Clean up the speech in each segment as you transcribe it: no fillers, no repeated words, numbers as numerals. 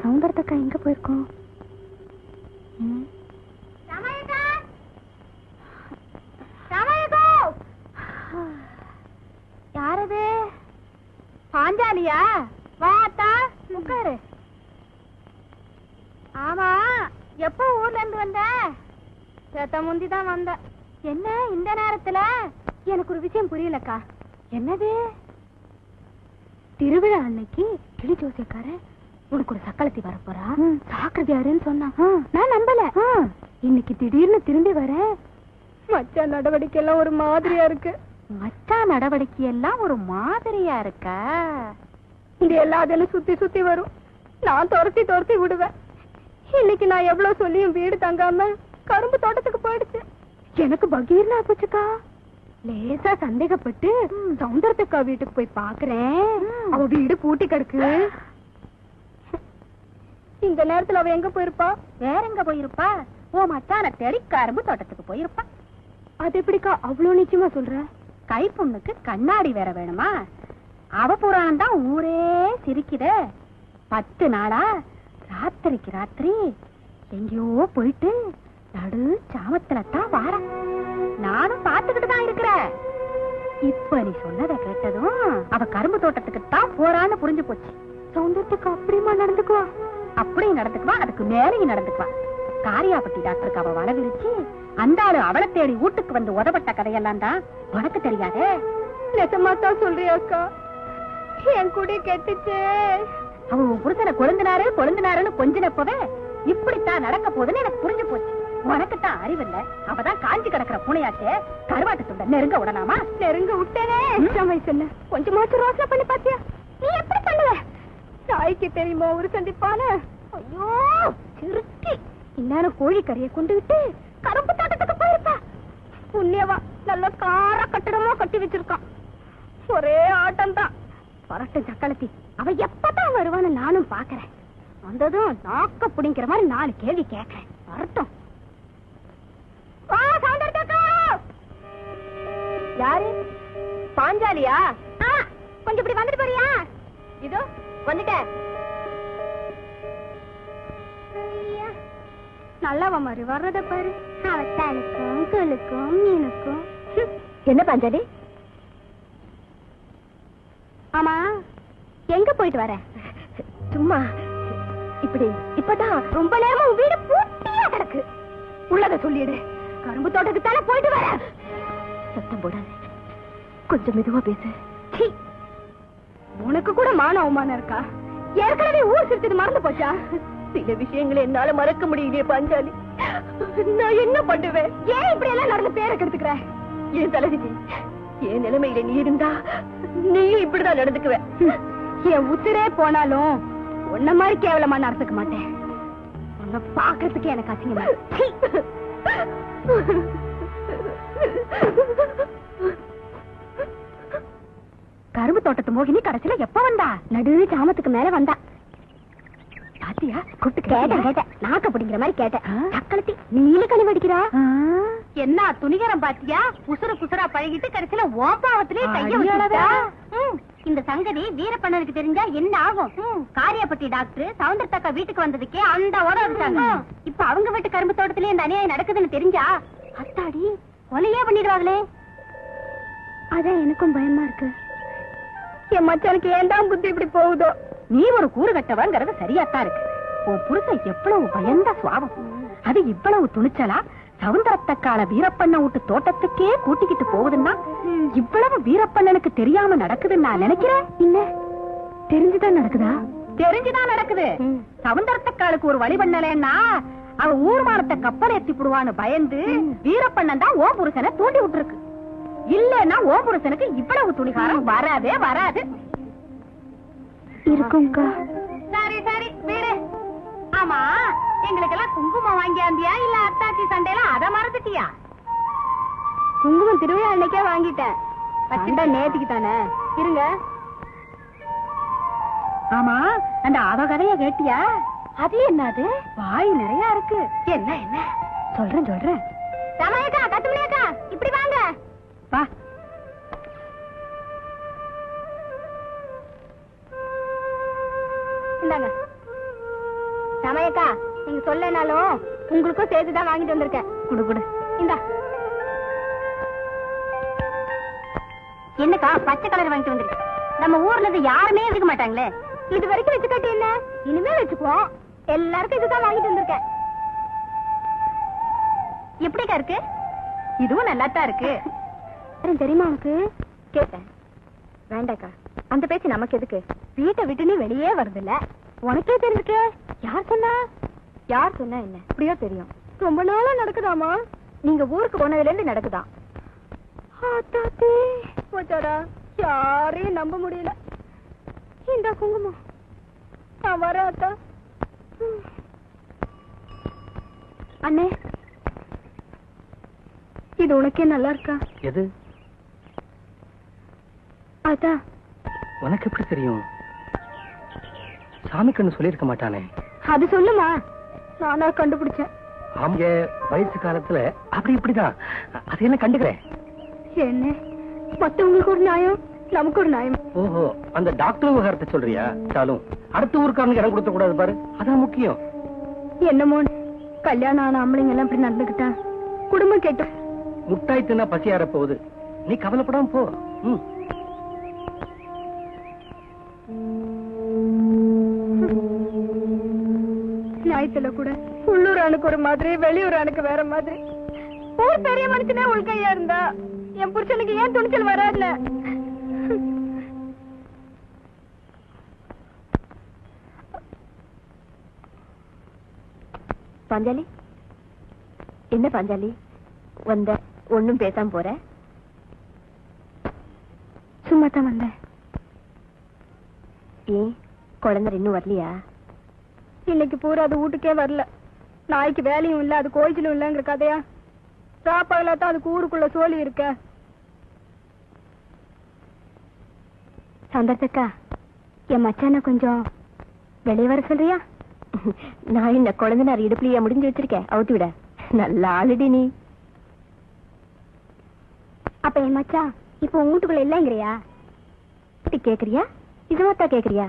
சௌந்தரத்தக்கா எங்க போயிருக்கோம்? யாரது? பாஞ்சாலியா? வாத்தா உட்காரு. ஆமா, எப்போ ஊர்ல இருந்து வந்த? சேத்த முந்திதான் வந்த. என்ன இந்த நேரத்துல? எனக்கு ஒரு விஷயம் புரியலக்கா. என்னது? திருவிழா அன்னைக்கு கிளி ஜோசியக்கார உனக்கு ஒரு சக்களத்தி வரப்போறா, சாக்கிரதையாருன்னு சொன்னா. நான் நம்பல. இன்னைக்கு திடீர்னு திரும்பி வர மச்சான் நடவடிக்கை எல்லாம் ஒரு மாதிரியா இருக்கு. மச்சான் நடவடிக்கை எல்லாம் ஒரு மாதிரியா இருக்கா? இது எல்லாத்தையும் சுத்தி சுத்தி வரும். நான் துரத்தி துரத்தி விடுவேன். இன்னைக்கு நான் எவ்வளவு சொல்லியும் வீடு தங்காம கரும்பு தோட்டத்துக்கு போயிடுச்சு. எனக்கு பகீர்னா போச்சுக்கா. லேசா சந்தேகப்பட்டு சௌந்தரத்தக்கா வீட்டுக்கு போய் பாக்குறேன். அவ வீடு பூட்டி கிடக்கு. இந்த நேரத்துல அவ எங்க போயிருப்பா? வேற எங்க போயிருப்பா? ஓ மச்சான தேடி கரும்பு தோட்டத்துக்கு போயிருப்பா. அது எப்படிக்கா அவ்வளவு நிச்சயமா சொல்ற? கை பொண்ணுக்கு கண்ணாடி வேற வேணுமா? அவ புராணம் தான் ஊரே சிரிக்குதே. 10 நாளா ராத்திரிக்கு ராத்திரி எங்கேயோ போயிட்டு நடு சாமத்துல தான் வார. நானும் பாத்துக்கிட்டு தான் இருக்கிறேன். இப்ப நீ சொன்னதை கேட்டதும் அவ கரும்பு தோட்டத்துக்கு தான் போறான்னு புரிஞ்சு போச்சு. சௌந்தரத்துக்கு அப்படிமா நடந்துக்குவா? அப்படி நடந்துக்குவா, அதுக்கு மேலேயும் நடந்துக்குவா. காரியாபட்டி டாக்டருக்கு அவ வலை விரிச்சு அந்த ஆளு அவளை தேடி வீட்டுக்கு வந்து உதப்பட்ட கதையெல்லாம் தான் உனக்கு தெரியாதே. நெசமாத்தான் சொல்றியாக்கா? என் குடி கெட்டுச்சே. அவ புருஷனை கொழுந்தினாருன்னு கொஞ்சினப்பவே இப்படித்தான் நடக்க போகுதுன்னு எனக்கு புரிஞ்சு போச்சு. உனக்குத்தான் அறிவில்ல. அவதான் காஞ்சி கிடக்குற பூனையாச்சே. கருவாட்டு துண்ட நெருங்க விடலாமா? நெருங்க விட்டேனே. வயசுல கொஞ்சமாச்சும் ரோசனை பண்ணி பாத்தியா? நீ எப்படி பண்ணுவ? தாய்க்கு தெரியுமா ஒரு சந்திப்பான? ஐயோ சிறுக்கி, இந்நேரம் கோழிக்கறியை கொண்டு விட்டு கரும்பு தோட்டத்துக்கு போயிருப்பா. புண்ணியவா நல்ல கார கட்டிடமா கட்டி வச்சிருக்கான். ஒரே ஆட்டம் தான். பரட்டும் சக்களத்தி, அவ எப்பதான் வருவான்னு நானும் பாக்குறேன். வந்ததும் நாக்க புடிங்கிற மாதிரி 4 கேள்வி கேட்கிறேன். வரட்டும். யாரு? பாஞ்சாலியா? கொஞ்சம் இப்படி வந்துட்டு போறியா? இதோ வந்துட்டேன். நல்லவ மாதிரி வர்றத பாரு. அவத்தாளுக்கும் கிளுக்கும் மீனுக்கும். என்ன பாஞ்சாலி? ஆமா, எங்க போயிட்டு வர? சும்மா இப்படி. இப்பதான் ரொம்ப நேரமா வீடு பூட்டியா கிடக்கு. உள்ளத சொல்லிடு. கரும்பு தோட்டத்துக்கு தானே போயிட்டு வர. சத்தம் போடாது, கொஞ்சம் மெதுவா பேசு. உனக்கு கூட மான அவமானம் இருக்கா? ஏற்கனவே ஊர் சிரிச்சது மறந்து போச்சா? சில விஷயங்களை என்னால மறக்க முடியலையே பாஞ்சாலி. நான் என்ன பண்ணுவேன்? ஏன் இப்படி எல்லாம் நடந்து பேரை கெடுத்துக்கிற? என் தலைவிதி, என் நிலைமையில நீ இருந்தா நீயும் இப்படிதான் நடந்துக்குவேன். என் உத்திரே போனாலும் உன்ன மாதிரி கேவலமா நடந்துக்க மாட்டேன். உன்னை பாக்குறதுக்கு எனக்கு அசிங்கமா. கரும்பு தோட்டத்து மோகினி கடைசியில எப்ப வந்தா? நடு சாமத்துக்கு மேல வந்தா. பாத்தியா? கேட்ட நாக்க பிடிக்கிற மாதிரி கேட்ட. சக்களத்தி நீல கனி வடிக்கிறா. என்ன துணிகரம் பாத்தியா? புசுறு புசுரா பழகிட்டு கடைசியில ஓப்பாவத்திலே கைய வச்சுட்டா. இந்த சங்கதி வீரப்பண்ணனுக்கு தெரிஞ்சா என்ன ஆகும்? காரியாபட்டி டாக்டர் சௌந்தரத்தக்கா வீட்டுக்கு வந்ததுக்கே அந்த ஓட வந்துட்டாங்க. இப்ப அவங்க வீட்டு கரும்பு தோட்டத்திலே இந்த அநியாயம் நடக்குதுன்னு தெரிஞ்சா அத்தாடி கொலையே பண்ணிடுவாங்களே. அதான் எனக்கும் பயமா இருக்கு. என் மச்சானுக்கு ஏன் தான் புத்தி இப்படி போகுதோ? நீ ஒரு கூறு கட்டவங்கிறது சரியாத்தான் இருக்கு. உன் புருஷன் எவ்வளவு பயந்த சுவாபம். அது இவ்வளவு துணிச்சலா சௌந்தரத்தக்கால வீரப்பண்ண விட்டு தோட்டத்துக்கே கூட்டிக்கிட்டு போகுதுன்னா இவ்வளவு வீரப்பண்ணனுக்கு தெரியாம நடக்குதுன்னு நான் நினைக்கிறேன். இல்ல தெரிஞ்சுதான் நடக்குதா? தெரிஞ்சுதான் நடக்குது. சௌந்தரத்தக்காலுக்கு ஒரு வழி பண்ணலன்னா அவ ஊர்மானத்தை கப்பல் ஏத்தி போடுவான்னு பயந்து வீரப்பண்ணன் தான் ஓ புருஷனை தூண்டி விட்டுருக்கு. இல்லன்னா ஓ புருஷனுக்கு இவ்வளவு துணிகாரம் வராதே வராது. இருக்கும்க்கா. சரி சரி வீடு. ஆமா, எங்களுக்கெல்லாம் குங்குமம் வாங்கியாந்தியா இல்ல அத்தாச்சி சண்டையில அத மறந்துட்டியா? குங்குமம் திருவிழா அன்னைக்கே வாங்கிட்டேன். வச்சுட்டா நேத்துக்கு தானே. இருங்க. ஆமா, அந்த அவ கதைய கேட்டியா? அது என்னது? வாய் நிறைய இருக்கு. என்ன என்ன சொல்றேன் சொல்றேன். ரமேக்கா, கத்துமணியக்கா, இப்படி வாங்க. வா. இந்தாங்க. ரமையக்கா, நீங்க சொல்லனாலும் உங்களுக்கும் சேர்த்துதான் வாங்கிட்டு வந்திருக்கேன். குடு குடு. இந்தா. என்னக்கா பச்சை கலர் வாங்கிட்டு வந்திருக்கேன். நம்ம ஊர்ல இருந்து யாருமே எடுக்க மாட்டாங்களே. இது வரைக்கும் வச்சுக்காட்டி என்ன, இனிமே வச்சுக்குவோம். எல்லாருக்கும் இதுதான் வாங்கிட்டு வந்திருக்கேன். எப்படிக்கா இருக்கு? இதுவும் நல்லாத்தான் இருக்கு. தெரியுமா உனக்கு? கேட்டேன். வேண்டாக்கா, அந்த பேச்சு நமக்கு எதுக்கு? வீட்டை விட்டுன்னு வெளியே வருதுல்ல, உனக்கே தெரிஞ்சுக்க. யார் சொன்னா? யார் சொன்னா என்ன? அப்படியோ தெரியும். ரொம்ப நாளா நடக்குதாமா? நீங்க ஊருக்கு போனதுல இருந்து நடக்குதான். யாரையும் நம்ப முடியல. இந்த குங்குமம் நான் வர அத்தா. அண்ணே, இது உனக்கே நல்லா இருக்கா? எது? அதான். உனக்கு எப்படி தெரியும்? சாமி கண்ணு சொல்லிருக்க மாட்டானே. அது சொல்லுமா, நானா கண்டுபிடிச்சேன். அவங்க வயசு காலத்துல அப்படி இப்படிதான். அதையெல்லாம் கண்டுக்கிறேன். என்ன, மத்தவங்களுக்கு ஒரு நியாயம், நமக்கு ஒரு நியாயம். ஓஹோ, அந்த டாக்டர் விவகாரத்தை சொல்றியா? சாலும் அடுத்த ஊருக்காரனுக்கு இடம் கொடுத்த கூடாது பாரு, அதான் முக்கியம். என்னமோ கல்யாணம் ஆன ஆம்பளைங்க எல்லாம் இப்படி நடந்துக்கிட்டா குடும்பம் கேட்டு. முட்டாய் தின்னா பசியார போகுது, நீ கவலைப்படாம போ. ஞாயிற்றுல கூட உள்ளூர் அணுக்கு ஒரு மாதிரி, வெளியூர் அணுக்கு வேற மாதிரி. ஊர் பெரிய மனுஷனே உள்கையா இருந்தா என் புருஷனுக்கு ஏன் துணிச்சல் வராதுல? பாஞ்சாலி, என்ன பாஞ்சாலி வந்த, ஒண்ணும் பேசாம போற? சும்மா தான் வந்தேன். ஏன் குழந்தை இன்னும் வரலையா? இன்னைக்கு பூரா அது வீட்டுக்கே வரல. நாய்க்கு வேலையும் இல்ல, அது கோயிலும் இல்லங்கிற கதையா? சாப்பாடுலாத்தான் அதுக்கு ஊருக்குள்ள சோழி இருக்க. சந்தர்த்தக்கா, என் மச்சான கொஞ்சம் வெளியே வர சொல்றியா? நான் என்ன குழந்தைனார் இடுப்புலையா முடிஞ்சு வச்சிருக்கேன், அவுத்து விட. நல்ல ஆளுடி நீ. அப்ப என் மச்சான் இப்ப உங்க வீட்டுக்குள்ள இல்லங்கிறியா? கேக்குறியா? இதுமாத்தா கேக்குறியா?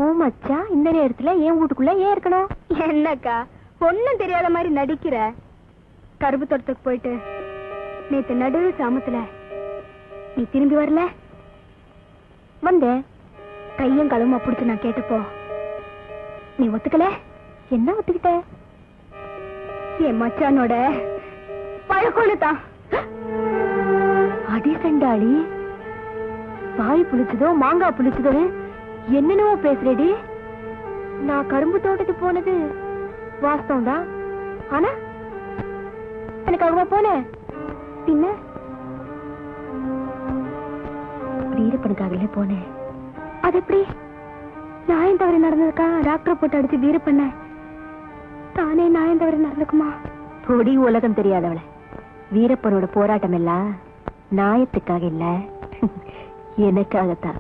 ஓ மச்சா இந்த நேரத்துல என் வீட்டுக்குள்ள ஏன் இருக்கணும்? என்னக்கா ஒன்னும் தெரியாத மாதிரி நடிக்கிற? கருப்பு தோட்டத்துக்கு போயிட்டு நேத்து நடு சாமத்துல நீ திரும்பி வரல? வந்தேன். கையும் களவுமா பிடிச்சு நான் கேட்டப்போ நீ ஒத்துக்கல. என்ன ஒத்துக்கிட்ட? என் மச்சானோட பழக்கொழு தான். அடி சண்டாளி, பாய் புளிச்சதோ மாங்காய் புளிச்சதோ என்னென்னவோ பேசுறேடி. நான் கரும்பு தோட்டத்துக்கு போனது வாஸ்தவம் தான். ஆனா எனக்காகவா போனேன்? பின்ன வீரப்பனுக்காகல போனேன். அது எப்படி? நியாயம் தவறி நடந்ததுக்கா டாக்டர் போட்டு அடிச்சு வீரப்பண்ண தானே நியாயம் தவறி நடந்துக்குமா? பொடி உலகம் தெரியாதவள. வீரப்பனோட போராட்டம் எல்லாம் நியாயத்துக்காக இல்ல, எனக்காகத்தான்.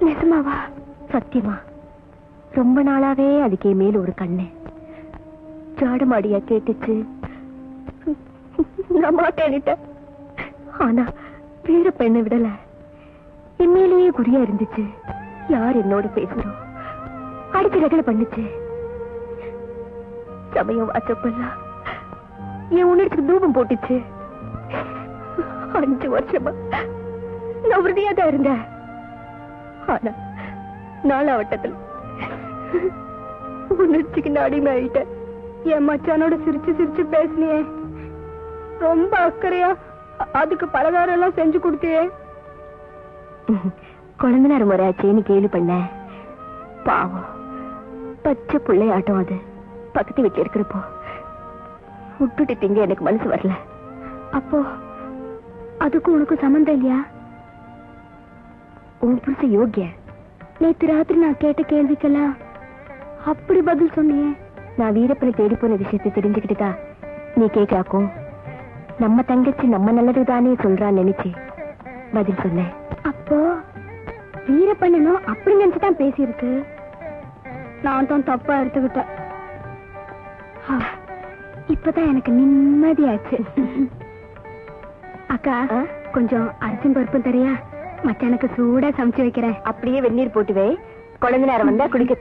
நிஜமாவா? சத்தியமா. ரொம்ப நாளாவே அதுக்கே மேல ஒரு கண்ணு ஜாடமாடியா கேட்டுச்சு. நான் மாட்டேன்னுட்டேன். ஆனா வீரப்பெண்ணை விடல, என் மேலேயே குறியா இருந்துச்சு. யார் என்னோட பேசுறோம் அடிச்சு ரகலை பண்ணுச்சு. சமயம் வாச்சப்பெல்லாம் என் உணர்ச்சிக்கு தூபம் போட்டுச்சு. 5 வருஷமா நான் உறுதியா தான் இருந்தேன். ஆனா 4ஆவட்டத்தில் உணர்ச்சிக்கு நான் அடிமை ஆயிட்டேன். என் மச்சானோட சிரிச்சு சிரிச்சு பேசினியே, ரொம்ப அக்கறையா அதுக்கு பலகாரம் எல்லாம் செஞ்சு கொடுத்தியே. குழந்தைனார் முறையாச்சேன்னு கேள்வி பண்ண. பாவம் பச்சை பிள்ளையாட்டம். அது பக்கத்து வீட்டுல இருக்கிறப்போ விட்டுட்டு திங்க எனக்கு மனசு வரல. அப்போ அதுக்கும் உனக்கும் சம்பந்தம் இல்லையா? உன் புருஷ யோகிய நேத்து ராத்திரி நான் கேட்ட கேள்விக்கெல்லாம் அப்படி பதில் சொன்னியே. நான் வீரப்பனை தேடி போன விஷயத்தை தெரிஞ்சுக்கிட்டுதா நீ கேட்காக்கும். நம்ம தங்கச்சி நம்ம நல்லதுதானே சொல்றான்னு நினைச்சு பதில் சொன்னேன். அப்போ வீரப்பண்ணனும் அப்படி நினைச்சுதான் பேசியிருக்கு. நான் தான் தப்பா எடுத்துக்கிட்டேன். இப்பதான் எனக்கு நிம்மதியாச்சு. அக்கா, கொஞ்சம் அரிசும் பருப்பும் தெரியா? மச்சானுக்கு சூடா சமைச்சு வைக்கிறேன். அப்படியே வெந்நீர் போட்டுவே, குழந்தை நேரம் வந்தா குடிக்க.